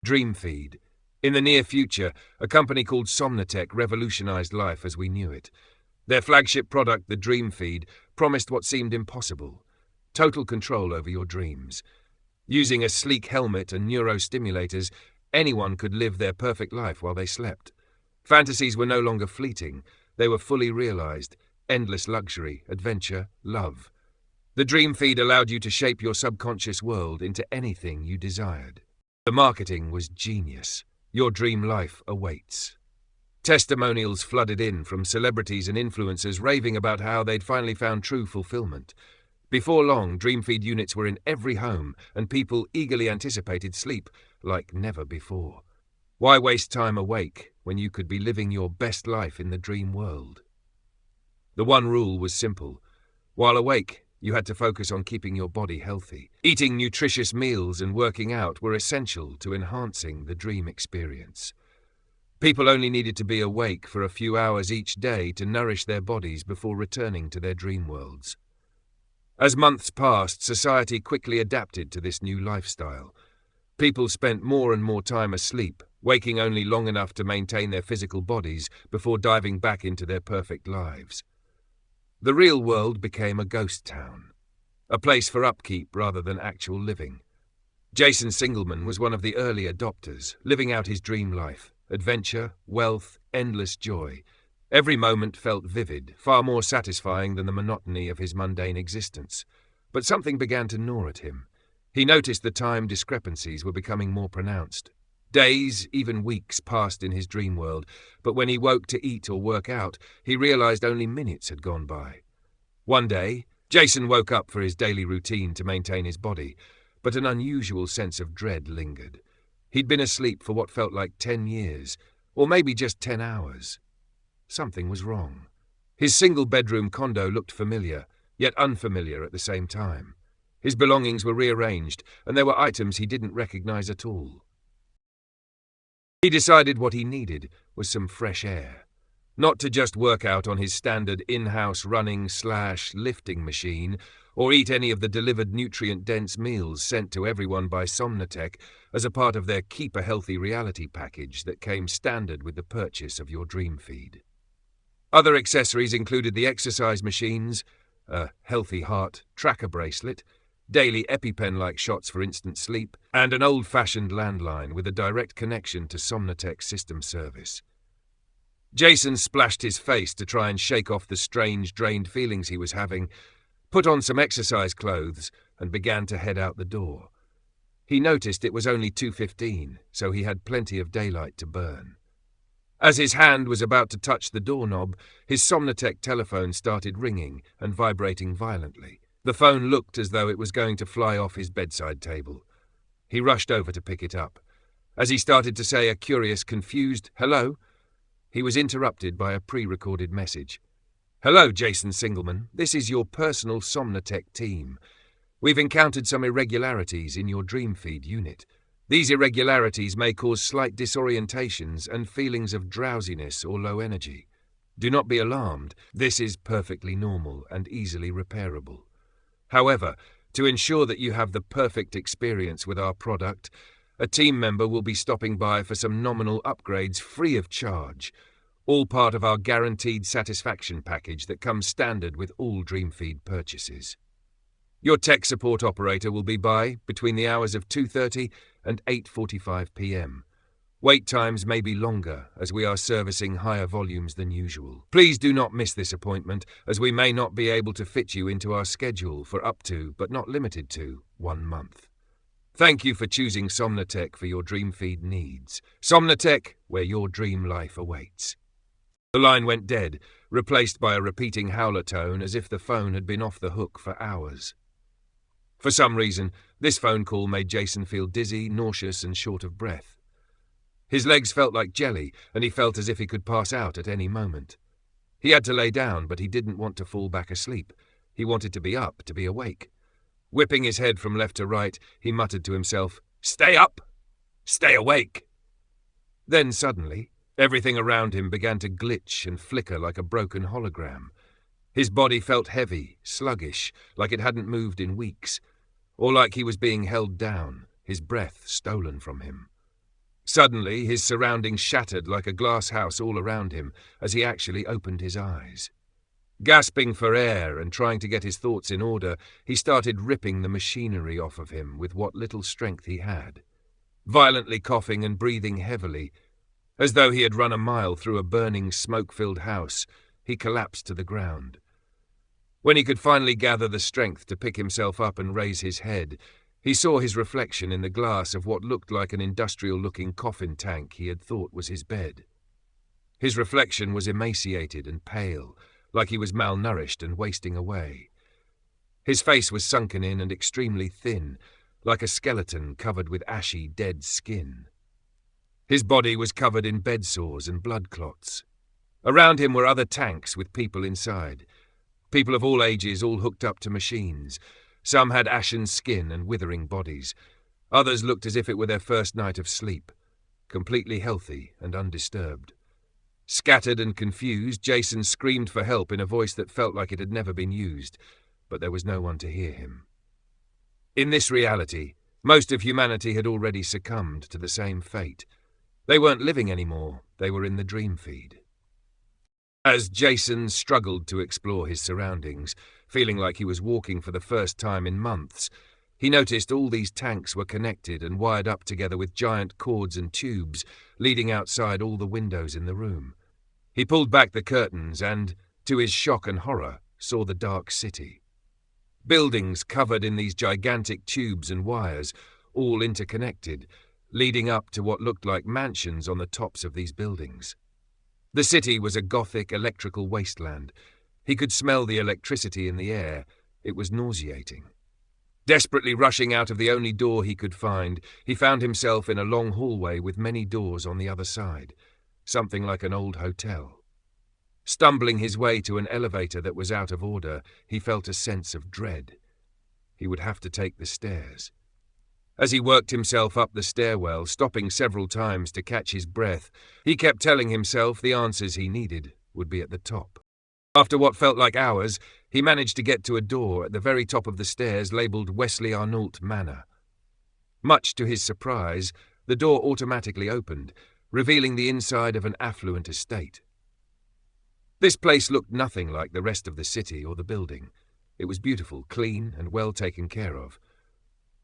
Dreamfeed. In the near future, a company called Somnotech revolutionized life as we knew it. Their flagship product, the Dreamfeed, promised what seemed impossible: total control over your dreams. Using a sleek helmet and neurostimulators, anyone could live their perfect life while they slept. Fantasies were no longer fleeting, they were fully realized: endless luxury, adventure, love. The Dreamfeed allowed you to shape your subconscious world into anything you desired. The marketing was genius. Your dream life awaits. Testimonials flooded in from celebrities and influencers raving about how they'd finally found true fulfillment. Before long, Dreamfeed units were in every home, and people eagerly anticipated sleep like never before. Why waste time awake when you could be living your best life in the dream world? The one rule was simple. While awake, you had to focus on keeping your body healthy. Eating nutritious meals and working out were essential to enhancing the dream experience. People only needed to be awake for a few hours each day to nourish their bodies before returning to their dream worlds. As months passed, society quickly adapted to this new lifestyle. People spent more and more time asleep, waking only long enough to maintain their physical bodies before diving back into their perfect lives. The real world became a ghost town, a place for upkeep rather than actual living. Jason Singelman was one of the early adopters, living out his dream life: adventure, wealth, endless joy. Every moment felt vivid, far more satisfying than the monotony of his mundane existence. But something began to gnaw at him. He noticed the time discrepancies were becoming more pronounced. Days, even weeks, passed in his dream world, but when he woke to eat or work out, he realized only minutes had gone by. One day, Jason woke up for his daily routine to maintain his body, but an unusual sense of dread lingered. He'd been asleep for what felt like 10 years, or maybe just 10 hours. Something was wrong. His single-bedroom condo looked familiar, yet unfamiliar at the same time. His belongings were rearranged, and there were items he didn't recognize at all. He decided what he needed was some fresh air. Not to just work out on his standard in-house running/lifting machine, or eat any of the delivered nutrient-dense meals sent to everyone by Somnotech as a part of their Keep a Healthy Reality package that came standard with the purchase of your Dreamfeed. Other accessories included the exercise machines, a healthy heart tracker bracelet, daily EpiPen-like shots for instant sleep, and an old-fashioned landline with a direct connection to Somnotech's system service. Jason splashed his face to try and shake off the strange, drained feelings he was having, put on some exercise clothes, and began to head out the door. He noticed it was only 2:15, so he had plenty of daylight to burn. As his hand was about to touch the doorknob, his Somnotech telephone started ringing and vibrating violently. The phone looked as though it was going to fly off his bedside table. He rushed over to pick it up. As he started to say a curious, confused "hello," he was interrupted by a pre-recorded message. "Hello, Jason Singelman. This is your personal Somnotech team. We've encountered some irregularities in your Dreamfeed unit. These irregularities may cause slight disorientations and feelings of drowsiness or low energy. Do not be alarmed. This is perfectly normal and easily repairable. However, to ensure that you have the perfect experience with our product, a team member will be stopping by for some nominal upgrades free of charge, all part of our guaranteed satisfaction package that comes standard with all Dreamfeed purchases. Your tech support operator will be by between the hours of 2:30 and 8:45 p.m. Wait times may be longer, as we are servicing higher volumes than usual. Please do not miss this appointment, as we may not be able to fit you into our schedule for up to, but not limited to, 1 month. Thank you for choosing Somnotech for your Dreamfeed needs. Somnotech, where your dream life awaits." The line went dead, replaced by a repeating howler tone as if the phone had been off the hook for hours. For some reason, this phone call made Jason feel dizzy, nauseous, and short of breath. His legs felt like jelly, and he felt as if he could pass out at any moment. He had to lay down, but he didn't want to fall back asleep. He wanted to be up, to be awake. Whipping his head from left to right, he muttered to himself, "Stay up! Stay awake!" Then suddenly, everything around him began to glitch and flicker like a broken hologram. His body felt heavy, sluggish, like it hadn't moved in weeks, or like he was being held down, his breath stolen from him. Suddenly, his surroundings shattered like a glass house all around him as he actually opened his eyes. Gasping for air and trying to get his thoughts in order, he started ripping the machinery off of him with what little strength he had. Violently coughing and breathing heavily, as though he had run a mile through a burning, smoke-filled house, he collapsed to the ground. When he could finally gather the strength to pick himself up and raise his head, he saw his reflection in the glass of what looked like an industrial-looking coffin tank he had thought was his bed. His reflection was emaciated and pale, like he was malnourished and wasting away. His face was sunken in and extremely thin, like a skeleton covered with ashy, dead skin. His body was covered in bed sores and blood clots. Around him were other tanks with people inside. People of all ages, all hooked up to machines. Some had ashen skin and withering bodies. Others looked as if it were their first night of sleep, completely healthy and undisturbed. Scattered and confused, Jason screamed for help in a voice that felt like it had never been used, but there was no one to hear him. In this reality, most of humanity had already succumbed to the same fate. They weren't living anymore, they were in the Dreamfeed. As Jason struggled to explore his surroundings, feeling like he was walking for the first time in months, he noticed all these tanks were connected and wired up together with giant cords and tubes leading outside all the windows in the room. He pulled back the curtains and, to his shock and horror, saw the dark city. Buildings covered in these gigantic tubes and wires, all interconnected, leading up to what looked like mansions on the tops of these buildings. The city was a gothic electrical wasteland. He could smell the electricity in the air. It was nauseating. Desperately rushing out of the only door he could find, he found himself in a long hallway with many doors on the other side, something like an old hotel. Stumbling his way to an elevator that was out of order, he felt a sense of dread. He would have to take the stairs. As he worked himself up the stairwell, stopping several times to catch his breath, he kept telling himself the answers he needed would be at the top. After what felt like hours, he managed to get to a door at the very top of the stairs labelled Wesley Arnault Manor. Much to his surprise, the door automatically opened, revealing the inside of an affluent estate. This place looked nothing like the rest of the city or the building. It was beautiful, clean, and well taken care of.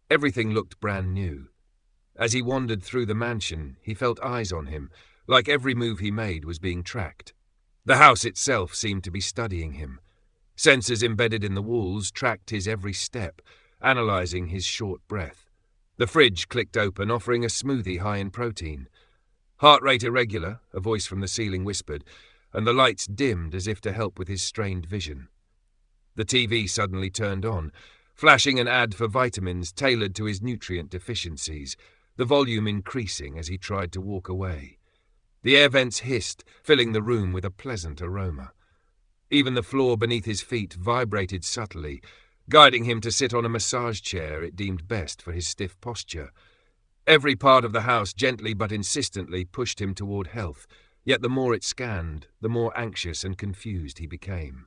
Everything looked brand new. As he wandered through the mansion, he felt eyes on him, like every move he made was being tracked. The house itself seemed to be studying him. Sensors embedded in the walls tracked his every step, analysing his short breath. The fridge clicked open, offering a smoothie high in protein. Heart rate irregular, a voice from the ceiling whispered, and the lights dimmed as if to help with his strained vision. The TV suddenly turned on, flashing an ad for vitamins tailored to his nutrient deficiencies, the volume increasing as he tried to walk away. The air vents hissed, filling the room with a pleasant aroma. Even the floor beneath his feet vibrated subtly, guiding him to sit on a massage chair it deemed best for his stiff posture. Every part of the house gently but insistently pushed him toward health, yet the more it scanned, the more anxious and confused he became.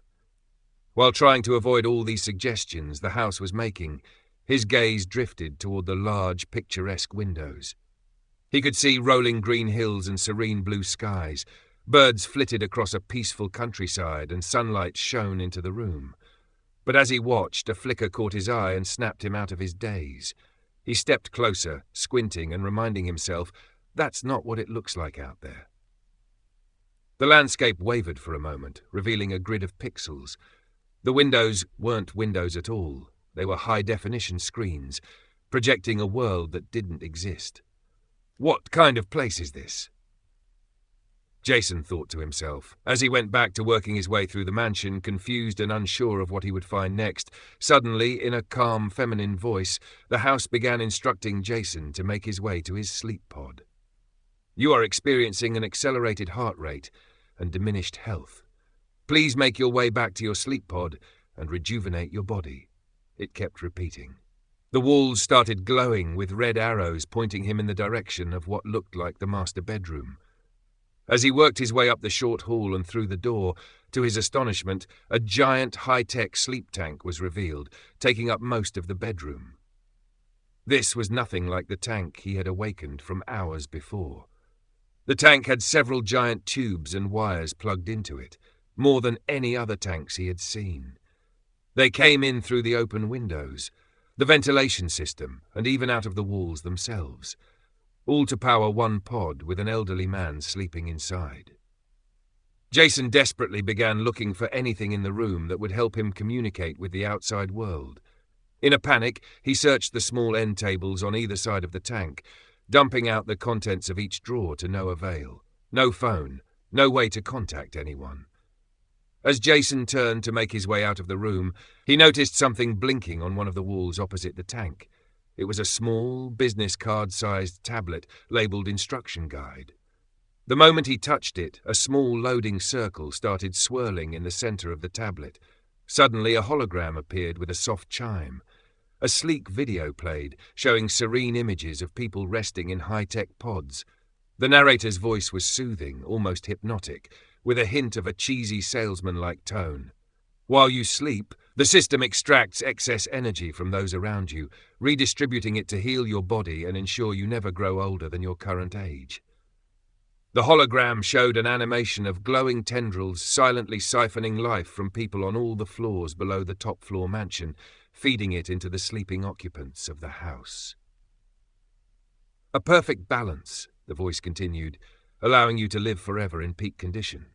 While trying to avoid all these suggestions the house was making, his gaze drifted toward the large, picturesque windows. He could see rolling green hills and serene blue skies. Birds flitted across a peaceful countryside and sunlight shone into the room. But as he watched, a flicker caught his eye and snapped him out of his daze. He stepped closer, squinting and reminding himself, that's not what it looks like out there. The landscape wavered for a moment, revealing a grid of pixels. The windows weren't windows at all. They were high-definition screens, projecting a world that didn't exist. What kind of place is this? Jason thought to himself. As he went back to working his way through the mansion, confused and unsure of what he would find next, suddenly, in a calm, feminine voice, the house began instructing Jason to make his way to his sleep pod. You are experiencing an accelerated heart rate and diminished health. Please make your way back to your sleep pod and rejuvenate your body, it kept repeating. The walls started glowing with red arrows pointing him in the direction of what looked like the master bedroom. As he worked his way up the short hall and through the door, to his astonishment, a giant high-tech sleep tank was revealed, taking up most of the bedroom. This was nothing like the tank he had awakened from hours before. The tank had several giant tubes and wires plugged into it, more than any other tanks he had seen. They came in through the open windows, the ventilation system, and even out of the walls themselves, all to power one pod with an elderly man sleeping inside. Jason desperately began looking for anything in the room that would help him communicate with the outside world. In a panic, he searched the small end tables on either side of the tank, dumping out the contents of each drawer to no avail. No phone, no way to contact anyone. As Jason turned to make his way out of the room, he noticed something blinking on one of the walls opposite the tank. It was a small, business card-sized tablet labeled Instruction Guide. The moment he touched it, a small loading circle started swirling in the center of the tablet. Suddenly, a hologram appeared with a soft chime. A sleek video played, showing serene images of people resting in high-tech pods. The narrator's voice was soothing, almost hypnotic, with a hint of a cheesy salesman-like tone. While you sleep, the system extracts excess energy from those around you, redistributing it to heal your body and ensure you never grow older than your current age. The hologram showed an animation of glowing tendrils silently siphoning life from people on all the floors below the top-floor mansion, feeding it into the sleeping occupants of the house. A perfect balance, the voice continued, allowing you to live forever in peak condition.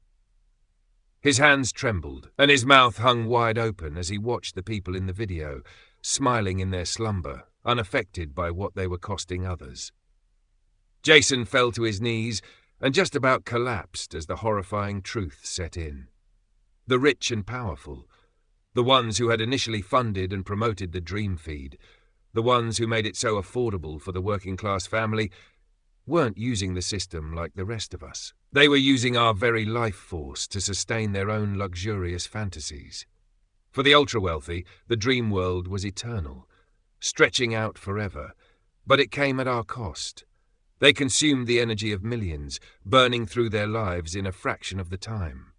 His hands trembled, and his mouth hung wide open as he watched the people in the video, smiling in their slumber, unaffected by what they were costing others. Jason fell to his knees and just about collapsed as the horrifying truth set in. The rich and powerful, the ones who had initially funded and promoted the Dreamfeed, the ones who made it so affordable for the working-class family, weren't using the system like the rest of us. They were using our very life force to sustain their own luxurious fantasies. For the ultra-wealthy, the dream world was eternal, stretching out forever, but it came at our cost. They consumed the energy of millions, burning through their lives in a fraction of the time.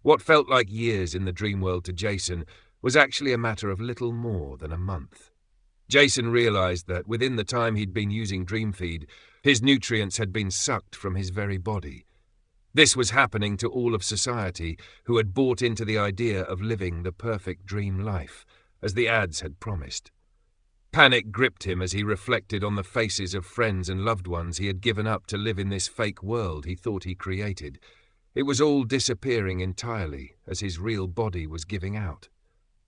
What felt like years in the dream world to Jason was actually a matter of little more than a month. Jason realized that within the time he'd been using Dreamfeed, his nutrients had been sucked from his very body. This was happening to all of society who had bought into the idea of living the perfect dream life, as the ads had promised. Panic gripped him as he reflected on the faces of friends and loved ones he had given up to live in this fake world he thought he created. It was all disappearing entirely as his real body was giving out.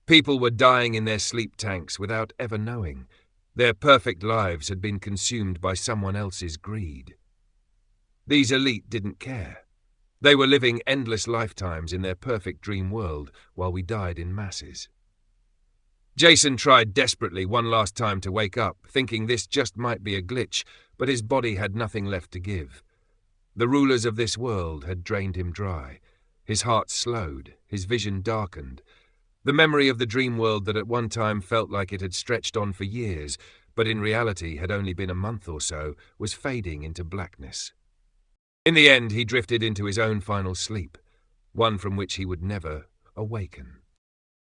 People were dying in their sleep tanks without ever knowing. Their perfect lives had been consumed by someone else's greed. These elite didn't care. They were living endless lifetimes in their perfect dream world while we died in masses. Jason tried desperately one last time to wake up, thinking this just might be a glitch, but his body had nothing left to give. The rulers of this world had drained him dry. His heart slowed, his vision darkened. The memory of the dream world that at one time felt like it had stretched on for years, but in reality had only been a month or so, was fading into blackness. In the end, he drifted into his own final sleep, one from which he would never awaken.